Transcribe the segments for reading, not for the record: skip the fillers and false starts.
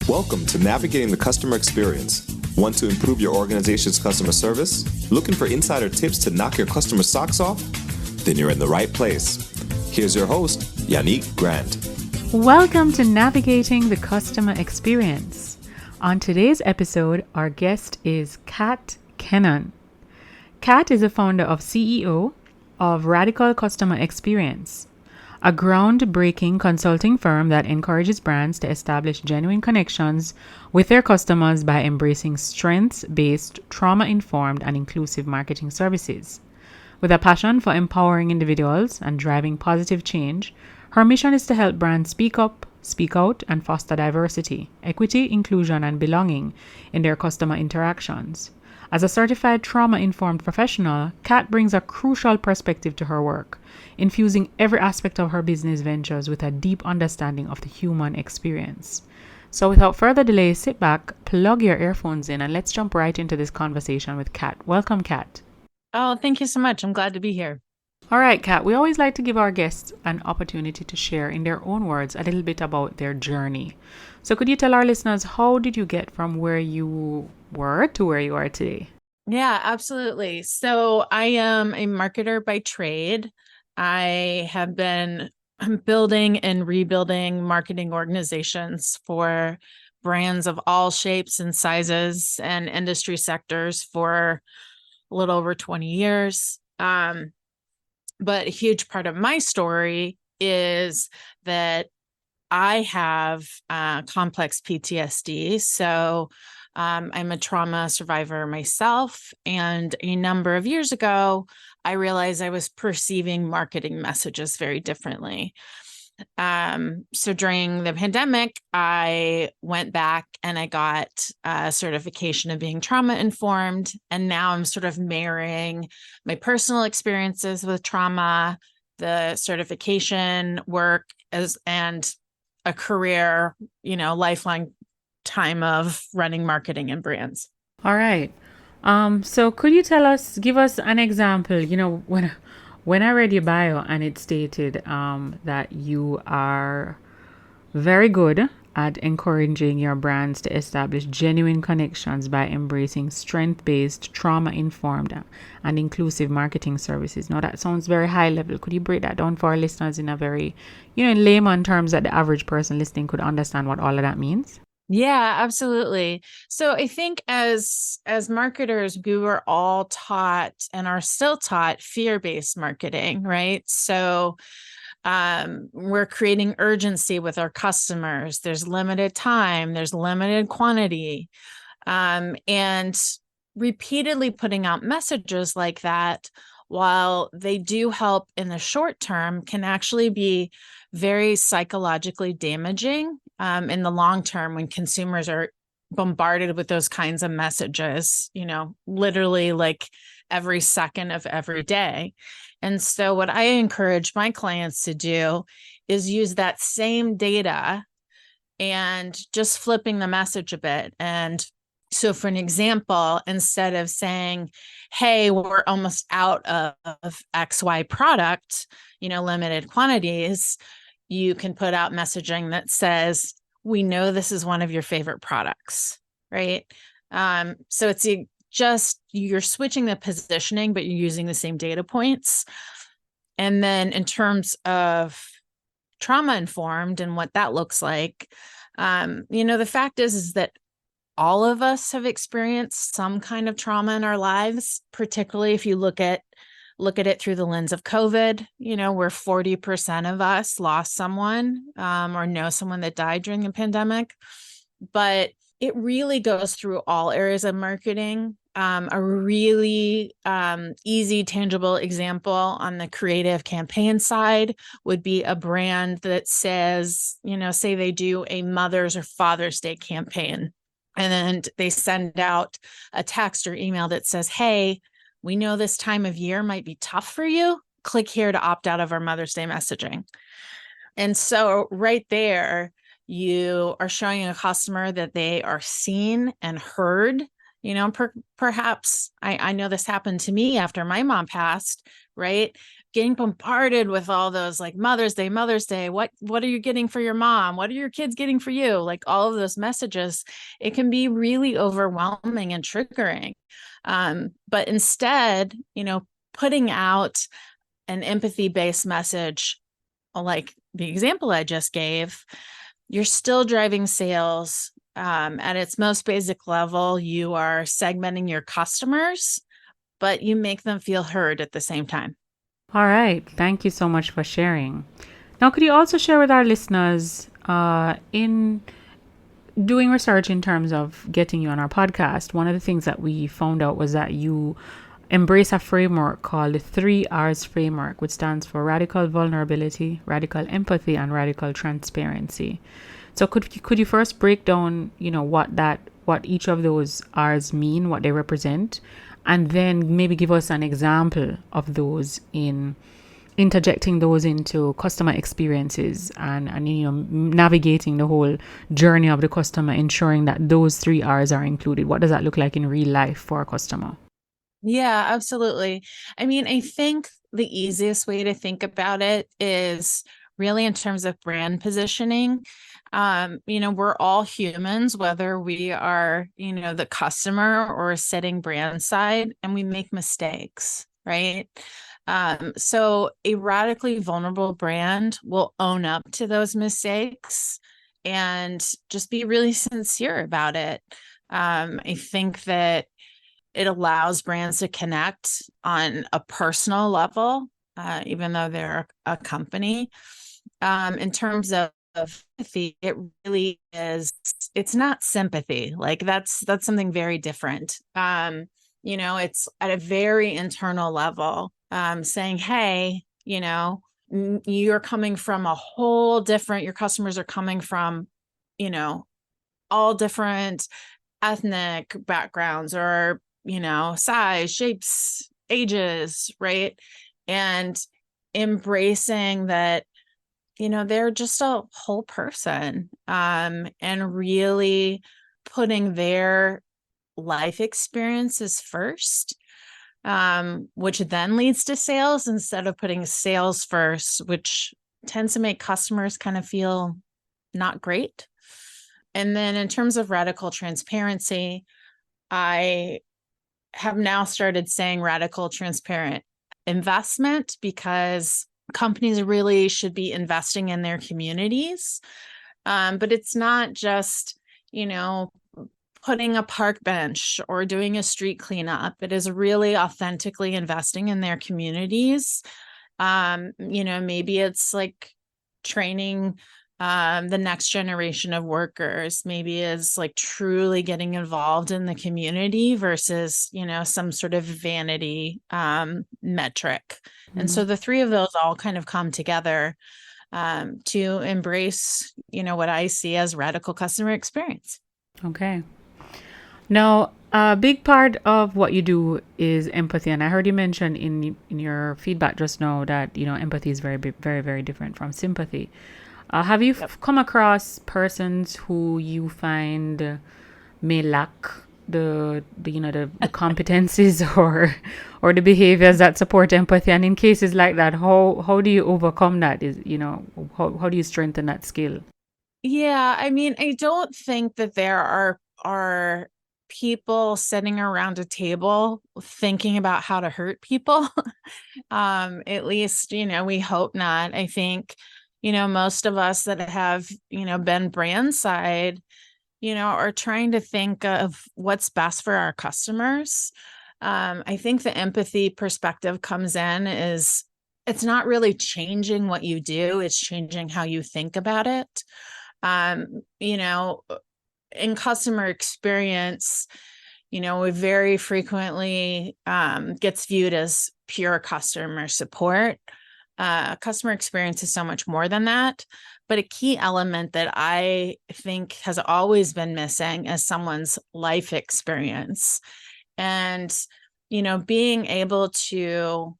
Welcome to Navigating the Customer Experience. Want to improve your organization's customer service? Looking for insider tips to knock your customer socks off? Then you're in the right place. Here's your host, Yannick Grant. Welcome to Navigating the Customer Experience. On today's episode, our guest is Kat Kennan. Kat is a founder of CEO of Radical Customer Experience, a groundbreaking consulting firm that encourages brands to establish genuine connections with their customers by embracing strengths-based, trauma-informed, and inclusive marketing services. With a passion for empowering individuals and driving positive change, her mission is to help brands speak up, speak out, and foster diversity, equity, inclusion, and belonging in their customer interactions. As a certified trauma-informed professional, Kat brings a crucial perspective to her work, infusing every aspect of her business ventures with a deep understanding of the human experience. So without further delay, sit back, plug your earphones in, and let's jump right into this conversation with Kat. Welcome, Kat. Oh, thank you so much. I'm glad to be here. All right, Kat, we always like to give our guests an opportunity to share in their own words a little bit about their journey. So could you tell our listeners, how did you get from where you were to where you are today? Yeah, absolutely. So I am a marketer by trade. I have been building and rebuilding marketing organizations for brands of all shapes and sizes and industry sectors for a little over 20 years. But a huge part of my story is that I have complex PTSD. So I'm a trauma survivor myself. And a number of years ago, I realized I was perceiving marketing messages very differently. So during the pandemic, I went back and I got a certification of being trauma informed. And now I'm sort of marrying my personal experiences with trauma, the certification work and a career, lifelong time of running marketing and brands. All right. So could you give us an example, when I read your bio and it stated that you are very good at encouraging your brands to establish genuine connections by embracing strength-based, trauma-informed, and inclusive marketing services. Now that sounds very high level. Could you break that down for our listeners in a very, in layman terms that the average person listening could understand what all of that means? Yeah, absolutely. So I think as marketers, we were all taught and are still taught fear-based marketing, right? So we're creating urgency with our customers. There's limited time, there's limited quantity, and repeatedly putting out messages like that, while they do help in the short term, can actually be very psychologically damaging in the long term when consumers are bombarded with those kinds of messages, literally like every second of every day. And so what I encourage my clients to do is use that same data and just flipping the message a bit. And so for an example, instead of saying, hey, we're almost out of XY product, limited quantities, you can put out messaging that says, we know this is one of your favorite products, right? So it's you're switching the positioning, but you're using the same data points. And then in terms of trauma informed and what that looks like, the fact is that all of us have experienced some kind of trauma in our lives, particularly if you look at it through the lens of COVID, where 40% of us lost someone or know someone that died during the pandemic. But it really goes through all areas of marketing. A really easy, tangible example on the creative campaign side would be a brand that says, say they do a Mother's or Father's Day campaign, and then they send out a text or email that says, hey, we know this time of year might be tough for you. Click here to opt out of our Mother's Day messaging. And so right there, you are showing a customer that they are seen and heard. Perhaps I know this happened to me after my mom passed, right? getting bombarded with all those like Mother's Day, what are you getting for your mom? What are your kids getting for you? Like all of those messages, it can be really overwhelming and triggering. But instead, putting out an empathy-based message, like the example I just gave, you're still driving sales. At its most basic level, you are segmenting your customers, but you make them feel heard at the same time. All right. Thank you so much for sharing. Now, could you also share with our listeners, in doing research in terms of getting you on our podcast, one of the things that we found out was that you embrace a framework called the 3Rs framework, which stands for radical vulnerability, radical empathy, and radical transparency. So could you first break down, what each of those R's mean, what they represent, and then maybe give us an example of those in interjecting those into customer experiences and navigating the whole journey of the customer, ensuring that those 3Rs are included. What does that look like in real life for a customer? Yeah, absolutely. I mean, I think the easiest way to think about it is really in terms of brand positioning. We're all humans, whether we are, the customer or sitting brand side, and we make mistakes, right? So a radically vulnerable brand will own up to those mistakes and just be really sincere about it. I think that it allows brands to connect on a personal level, even though they're a company. In terms of empathy, it really is, it's not sympathy. Like that's something very different. It's at a very internal level, saying, hey, you're coming from a whole different, your customers are coming from, all different ethnic backgrounds or, size, shapes, ages, right? And embracing that, they're just a whole person, and really putting their life experiences first, which then leads to sales instead of putting sales first, which tends to make customers kind of feel not great. And then in terms of radical transparency, I have now started saying radical transparent investment because companies really should be investing in their communities. But it's not just, putting a park bench or doing a street cleanup. It is really authentically investing in their communities. Maybe it's like training the next generation of workers, maybe is like truly getting involved in the community versus, some sort of vanity metric. And so the three of those all kind of come together to embrace, what I see as radical customer experience. Okay. Now, a big part of what you do is empathy. And I heard you mention in your feedback just now that, empathy is very, very, very different from sympathy. Have you come across persons who you find may lack the competencies or the behaviors that support empathy? And in cases like that, how do you overcome that? How do you strengthen that skill? Yeah, I mean, I don't think that there are people sitting around a table thinking about how to hurt people. At least, we hope not. I think, most of us that have, been brand side, are trying to think of what's best for our customers. I think the empathy perspective comes in is it's not really changing what you do, it's changing how you think about it. In customer experience, it very frequently gets viewed as pure customer support. Customer experience is so much more than that. But a key element that I think has always been missing is someone's life experience. And, being able to,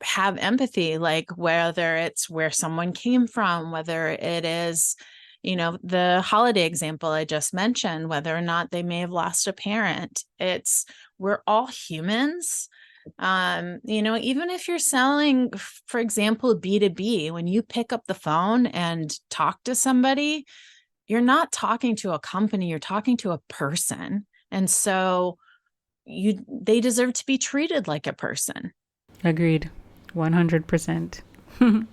have empathy, like whether it's where someone came from, whether it is, the holiday example I just mentioned, whether or not they may have lost a parent. We're all humans. Even if you're selling, for example, B2B, when you pick up the phone and talk to somebody, you're not talking to a company, you're talking to a person. And so they deserve to be treated like a person. Agreed. 100%. All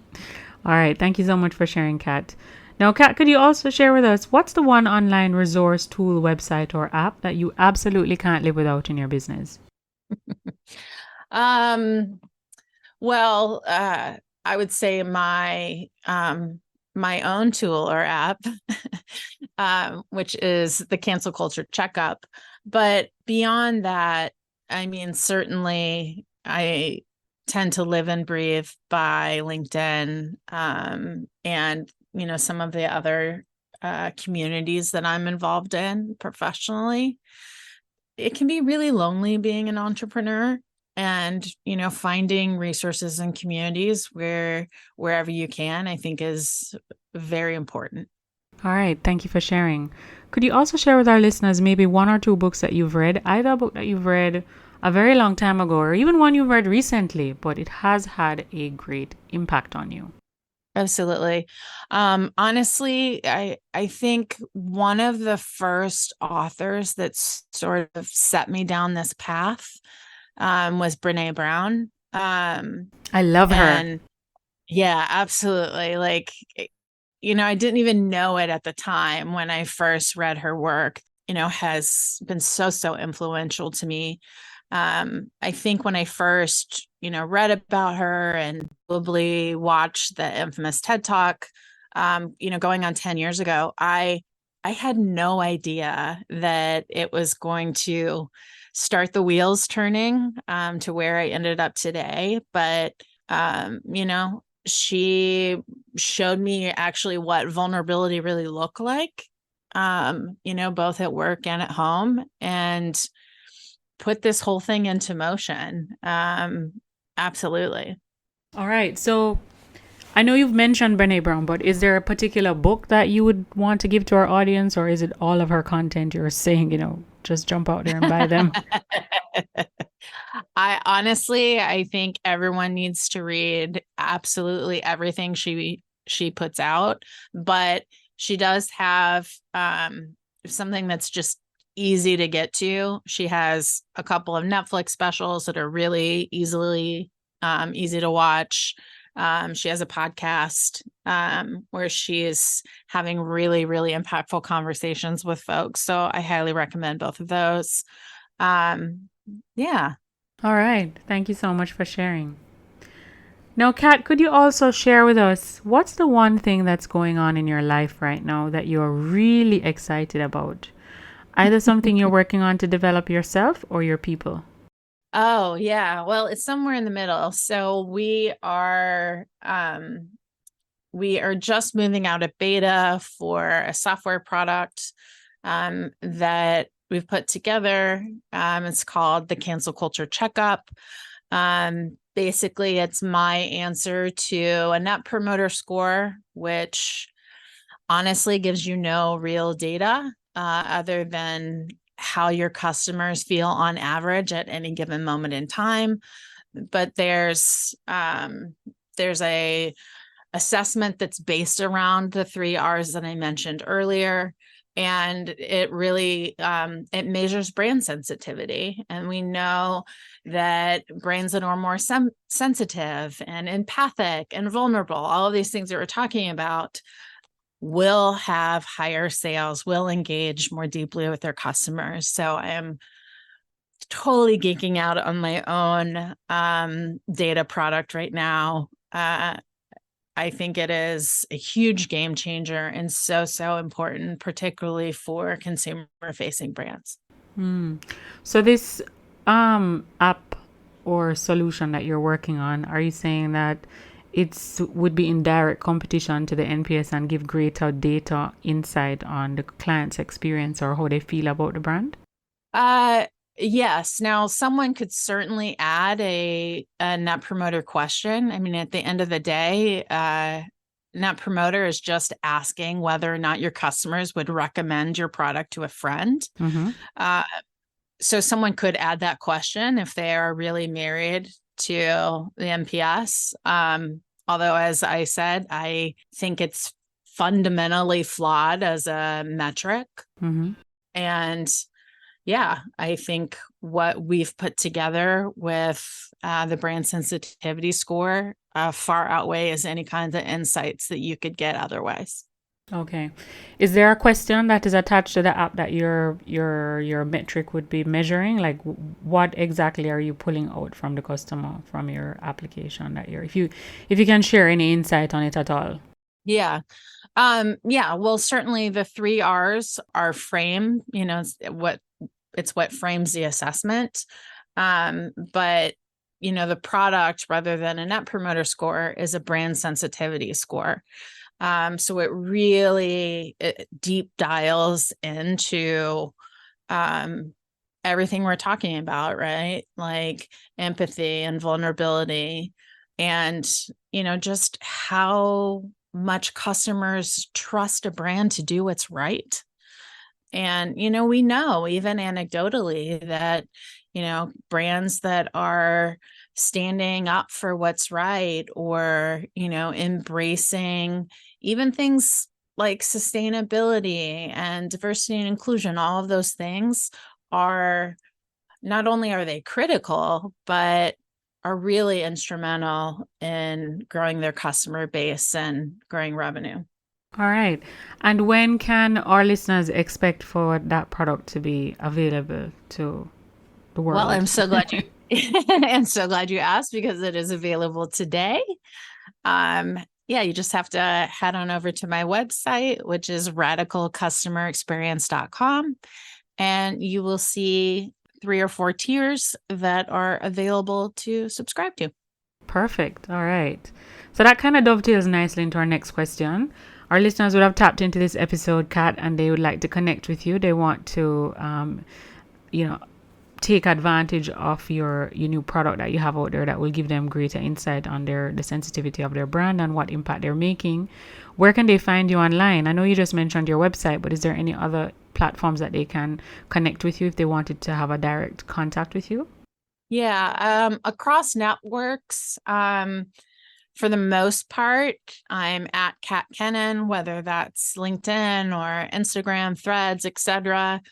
right. Thank you so much for sharing, Kat. Now, Kat, could you also share with us what's the one online resource, tool, website, or app that you absolutely can't live without in your business? Well, I would say my own tool or app, which is the cancel culture checkup. But beyond that, I mean, certainly I tend to live and breathe by LinkedIn, and some of the other communities that I'm involved in professionally. It can be really lonely being an entrepreneur, and finding resources and communities wherever you can, I think, is very important. All right. Thank you for sharing. Could you also share with our listeners maybe one or two books that you've read, either a book that you've read a very long time ago or even one you've read recently, but it has had a great impact on you? Absolutely. Honestly, I think one of the first authors that sort of set me down this path was Brene Brown. I love her. And yeah, absolutely. Like, I didn't even know it at the time when I first read her work, has been so influential to me. I think when I first, read about her and probably watched the infamous TED Talk, going on 10 years ago, I had no idea that it was going to start the wheels turning to where I ended up today. But, she showed me actually what vulnerability really looked like, both at work and at home, and put this whole thing into motion. Absolutely. All right. So I know you've mentioned Brene Brown, but is there a particular book that you would want to give to our audience, or is it all of her content you're saying, just jump out there and buy them? I think everyone needs to read absolutely everything she puts out, but she does have something that's just easy to get to. She has a couple of Netflix specials that are really easy to watch. She has a podcast where she is having really, really impactful conversations with folks. So I highly recommend both of those. Yeah. All right. Thank you so much for sharing. Now, Kat, could you also share with us what's the one thing that's going on in your life right now that you're really excited about? Either something you're working on to develop yourself or your people. Oh, yeah. Well, it's somewhere in the middle. So we are just moving out of beta for a software product that we've put together. It's called the Cancel Culture Checkup. Basically, it's my answer to a Net Promoter Score, which honestly gives you no real data other than how your customers feel on average at any given moment in time. But there's a assessment that's based around the 3 R's that I mentioned earlier. And it really, it measures brand sensitivity. And we know that brands that are more sensitive and empathic and vulnerable, all of these things that we're talking about, will have higher sales, will engage more deeply with their customers. So I am totally geeking out on my own data product right now. I think it is a huge game changer and so important, particularly for consumer-facing brands. So this app or solution that you're working on, are you saying that would be in direct competition to the NPS and give greater data insight on the client's experience or how they feel about the brand? Yes. Now, someone could certainly add a Net Promoter question. I mean, at the end of the day, Net Promoter is just asking whether or not your customers would recommend your product to a friend. Mm-hmm. so someone could add that question if they are really married to the NPS. Although, as I said, I think it's fundamentally flawed as a metric. Mm-hmm. And yeah, I think what we've put together with the brand sensitivity score far outweighs any kinds of insights that you could get otherwise. Okay. Is there a question that is attached to the app that your metric would be measuring? Like what exactly are you pulling out from the customer from your application that if you can share any insight on it at all? Yeah. Well, certainly the 3 R's are frame, it's what frames the assessment. But the product, rather than a net promoter score, is a brand sensitivity score. So it really deep dials into everything we're talking about, right? Like empathy and vulnerability, and just how much customers trust a brand to do what's right. And we know even anecdotally that brands that are standing up for what's right, or embracing even things like sustainability and diversity and inclusion, all of those things are not only are they critical, but are really instrumental in growing their customer base and growing revenue. All right. And when can our listeners expect for that product to be available to the world? Well, I'm so glad you I'm so glad you asked, because it is available today. You just have to head on over to my website, which is radicalcustomerexperience.com, and you will see 3 or 4 tiers that are available to subscribe to. Perfect. All right. So that kind of dovetails nicely into our next question. Our listeners would have tapped into this episode, Kat, and they would like to connect with you. They want to, take advantage of your new product that you have out there that will give them greater insight on the sensitivity of their brand and what impact they're making. Where can they find you online? I know you just mentioned your website, but is there any other platforms that they can connect with you if they wanted to have a direct contact with you? Yeah, across networks, for the most part, I'm at Kat Kennan, whether that's LinkedIn or Instagram, Threads, etc.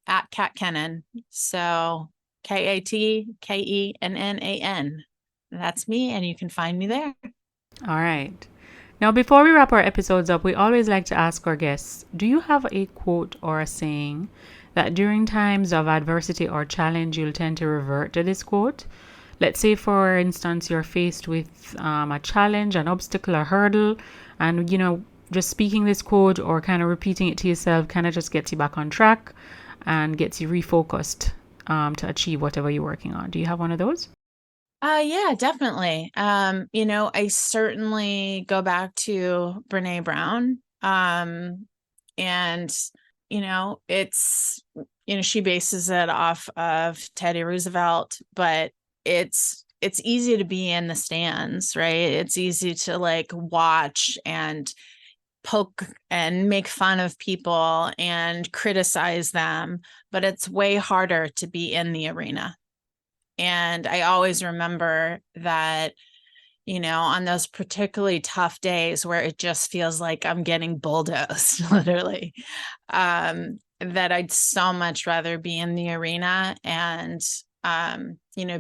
At Kat Kennan. So KATKENNAN. That's me, and you can find me there. All right. Now, before we wrap our episodes up, we always like to ask our guests, do you have a quote or a saying that during times of adversity or challenge, you'll tend to revert to this quote? Let's say, for instance, you're faced with a challenge, an obstacle, a hurdle, and, just speaking this quote or kind of repeating it to yourself kind of just gets you back on track and gets you refocused to achieve whatever you're working on. Do you have one of those? Yeah, definitely. I certainly go back to Brene Brown. And, it's, she bases it off of Teddy Roosevelt, but it's easy to be in the stands, right? It's easy to watch and poke and make fun of people and criticize them, but it's way harder to be in the arena. And I always remember that, on those particularly tough days where it just feels like I'm getting bulldozed, literally, that I'd so much rather be in the arena and,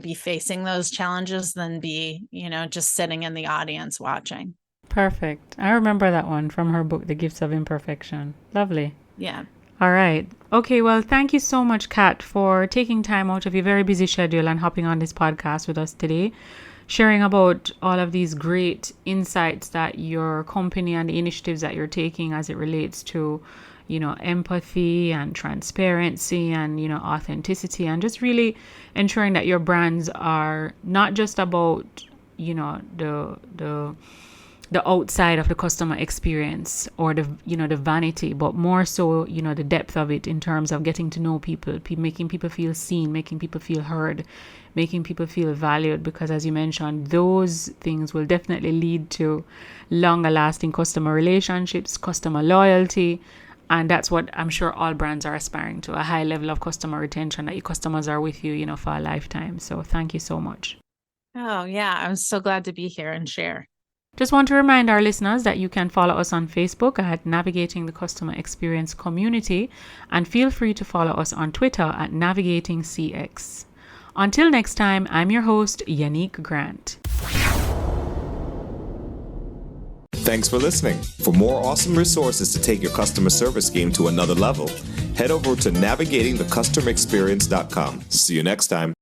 be facing those challenges than be, just sitting in the audience watching. Perfect. I remember that one from her book, The Gifts of Imperfection. Lovely. Yeah. All right. Okay. Well, thank you so much, Kat, for taking time out of your very busy schedule and hopping on this podcast with us today, sharing about all of these great insights that your company and the initiatives that you're taking as it relates to, empathy and transparency and, authenticity, and just really ensuring that your brands are not just about, the outside of the customer experience or the vanity, but more so the depth of it in terms of getting to know people, making people feel seen, making people feel heard, making people feel valued, because as you mentioned, those things will definitely lead to longer lasting customer relationships, customer loyalty, And that's what I'm sure all brands are aspiring to, a high level of customer retention, that your customers are with you, for a lifetime. So thank you so much. Oh, yeah. I'm so glad to be here and share. Just want to remind our listeners that you can follow us on Facebook at Navigating the Customer Experience Community, and feel free to follow us on Twitter at NavigatingCX. Until next time, I'm your host, Yannick Grant. Thanks for listening. For more awesome resources to take your customer service game to another level, head over to navigatingthecustomerexperience.com. See you next time.